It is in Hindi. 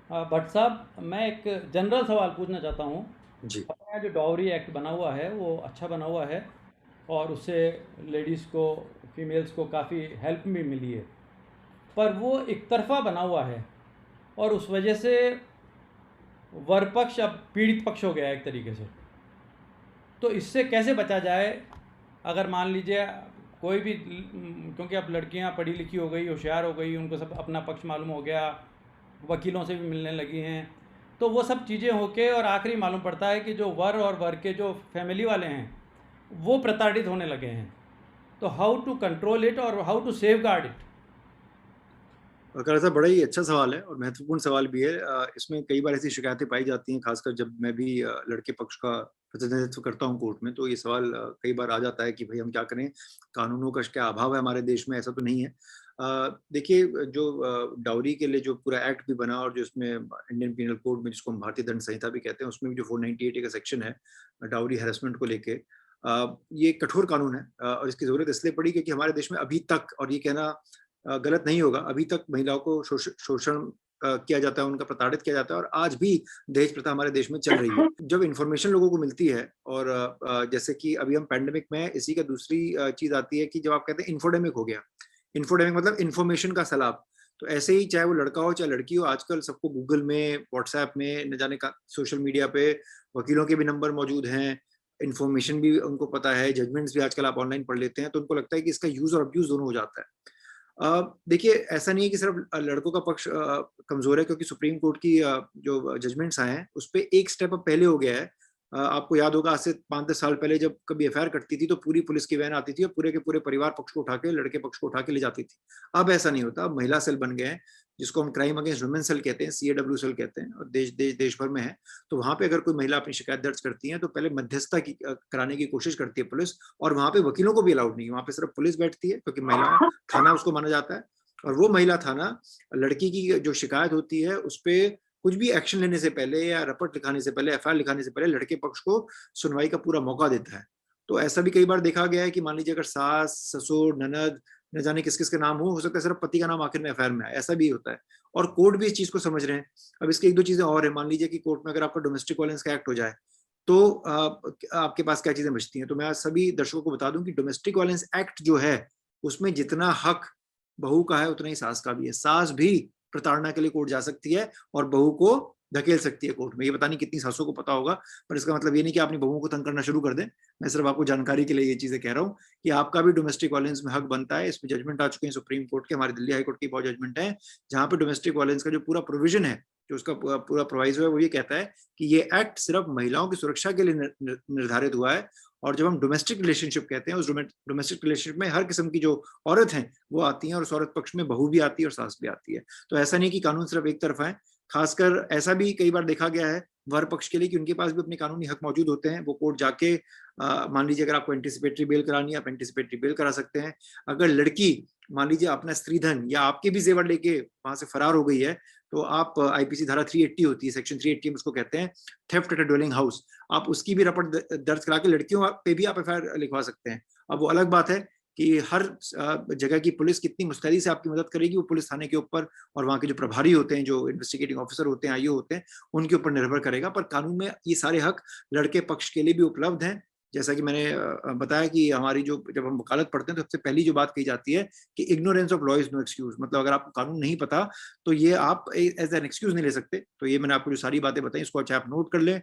भट्ट साहब, मैं एक जनरल सवाल पूछना चाहता हूँ। जी। अपने यहाँ जो डाउरी एक्ट बना हुआ है वो अच्छा बना हुआ है, और उससे लेडीज़ को, फीमेल्स को काफ़ी हेल्प भी मिली है। पर वो एक तरफा बना हुआ है, और उस वजह से वर पक्ष अब पीड़ित पक्ष हो गया है एक तरीके से। तो इससे कैसे बचा जाए? अगर मान लीजिए कोई भी, क्योंकि अब लड़कियां पढ़ी लिखी हो गई, होशियार हो गई, उनको सब अपना पक्ष मालूम हो गया, वकीलों से भी मिलने लगी हैं, तो वो सब चीज़ें होके और आखिरी मालूम पड़ता है कि जो वर और वर के जो फैमिली वाले हैं वो प्रताड़ित होने लगे हैं। तो हाउ टू कंट्रोल इट और how to safeguard it? Waqar साहब, बड़ा ही अच्छा सवाल है और महत्वपूर्ण सवाल भी है। इसमें कई बार ऐसी शिकायतें पाई जाती हैं, खासकर जब मैं भी लड़के पक्ष का प्रतिनिधित्व करता हूं कोर्ट में, तो ये सवाल कई बार आ जाता है कि भाई हम क्या करें, कानूनों का क्या अभाव है हमारे देश में। ऐसा तो नहीं है। देखिए, जो डाउरी के लिए जो पूरा एक्ट भी बना और जो इसमें इंडियन पीनल कोड में, जिसको हम भारतीय दंड संहिता भी कहते हैं, उसमें भी जो 498 का सेक्शन है डाउरी हैरेसमेंट को लेके, ये कठोर कानून है। और इसकी जरूरत इसलिए पड़ी क्योंकि हमारे देश में अभी तक, और ये कहना गलत नहीं होगा, अभी तक महिलाओं को शोषण किया जाता है, उनका प्रताड़ित किया जाता है, और आज भी दहेज प्रथा हमारे देश में चल रही है। जब इन्फॉर्मेशन लोगों को मिलती है, और जैसे कि अभी हम पैंडेमिक में, इसी का दूसरी चीज आती है कि जब आप कहते हैं इन्फोडेमिक हो गया। इन्फोडेमिक मतलब इन्फॉर्मेशन का सैलाब। तो ऐसे ही, चाहे वो लड़का हो चाहे लड़की हो, आजकल सबको गूगल में, व्हाट्सएप में, न जाने का सोशल मीडिया पे वकीलों के भी नंबर मौजूद हैं, इन्फॉर्मेशन भी उनको पता है, जजमेंट्स भी आजकल आप ऑनलाइन पढ़ लेते हैं, तो उनको लगता है कि इसका यूज और अब्यूज दोनों हो जाता है। देखिए, ऐसा नहीं है कि सिर्फ लड़कों का पक्ष कमजोर है, क्योंकि सुप्रीम कोर्ट की जो जजमेंट्स आए हैं उस पे एक स्टेप अब पहले हो गया है। आपको याद होगा, आज से 5-10 साल पहले जब कभी एफआईआर कटती थी तो पूरी पुलिस की वैन आती थी और पूरे के पूरे परिवार पक्ष को उठा के, लड़के पक्ष को उठा के ले जाती थी। अब ऐसा नहीं होता। अब महिला सेल बन गए हैं, जिसको हम क्राइम अगेंस्ट वुमेन सेल कहते हैं, सीएडब्ल्यू सेल कहते हैं, और देश भर में है। तो वहां पे अगर कोई महिला अपनी शिकायत दर्ज करती है तो पहले मध्यस्थता की कराने की कोशिश करती है पुलिस। और वहां पे वकीलों को भी अलाउड नहीं है, वहां पे सिर्फ पुलिस बैठती है, क्योंकि महिला थाना उसको माना जाता है। और वो महिला थाना लड़की की जो शिकायत होती है उस पे कुछ भी एक्शन लेने से पहले या रिपोर्ट लिखाने से पहले, एफआईआर लिखाने से पहले, लड़के पक्ष को सुनवाई का पूरा मौका देता है। तो ऐसा भी कई बार देखा गया है कि मान लीजिए अगर सास, ससुर, ननद, न जाने किस किस के नाम हो सकता है सिर्फ पति का नाम आखिर में एफआईआर में आए, ऐसा भी होता है। और कोर्ट भी इस चीज को समझ रहे हैं। अब इसकी एक दो चीजें और है। मान लीजिए कि कोर्ट में अगर आपका डोमेस्टिक वायलेंस का एक्ट हो जाए, तो आपके पास क्या चीजें बचती हैं। तो मैं आज सभी दर्शकों को बता दूं कि डोमेस्टिक वायलेंस एक्ट जो है, उसमें जितना हक बहू का है उतना ही सास का भी है। सास भी प्रताड़ना के लिए कोर्ट जा सकती है और बहू को धकेल सकती है कोर्ट में। ये पता नहीं कितनी सासों को पता होगा, पर इसका मतलब ये नहीं कि अपनी बहू को तंग करना शुरू कर दें। मैं सिर्फ आपको जानकारी के लिए ये चीजें कह रहा हूँ कि आपका भी डोमेस्टिक वायलेंस में हक बनता है। इसमें जजमेंट आ चुके हैं सुप्रीम कोर्ट के, हमारे दिल्ली हाई कोर्ट की बहुत जजमेंट है, जहां पे डोमेस्टिक वायलेंस का जो पूरा प्रोविजन है, जो उसका पूरा प्रोवाइजो है, वो ये कहता है कि ये एक्ट सिर्फ महिलाओं की सुरक्षा के लिए निर्धारित हुआ है। और जब हम डोमेस्टिक रिलेशनशिप कहते हैं, उस डोमेस्टिक रिलेशनशिप में हर किस्म की जो औरत हैं वो आती हैं, और उस औरत पक्ष में बहू भी आती है और सास भी आती है। तो ऐसा नहीं कि कानून सिर्फ एक तरफा है। खासकर ऐसा भी कई बार देखा गया है वर पक्ष के लिए कि उनके पास भी अपने कानूनी हक मौजूद होते हैं। वो कोर्ट जाके, मान लीजिए अगर आपको एंटीसिपेटरी बेल करानी है, आप एंटीसिपेटरी बेल करा सकते हैं। अगर लड़की मान लीजिए अपना स्त्रीधन या आपके भी जेवर लेके वहां से फरार हो गई है, तो आप आईपीसी धारा 380 होती है, सेक्शन 380 उसको कहते हैं, theft at a dwelling house, आप उसकी भी रिपोर्ट दर्ज करा के लड़कियों पे भी आप एफआईआर लिखवा सकते हैं। अब वो अलग बात है कि हर जगह की पुलिस कितनी मुस्तैदी से आपकी मदद करेगी, वो पुलिस थाने के ऊपर और वहाँ के जो प्रभारी होते हैं, जो इन्वेस्टिगेटिंग ऑफिसर होते हैं, आईओ होते हैं, उनके ऊपर निर्भर करेगा। पर कानून में ये सारे हक लड़के पक्ष के लिए भी उपलब्ध हैं। जैसा कि मैंने बताया कि हमारी जो, जब हम वकालत पढ़ते हैं तो सबसे पहली जो बात कही जाती है कि ignorance of law is no excuse. मतलब अगर आपको कानून नहीं पता तो ये आप एज एन एक्सक्यूज नहीं ले सकते। तो ये मैंने आपको जो सारी बातें बताई, इसको अच्छा आप नोट कर लें।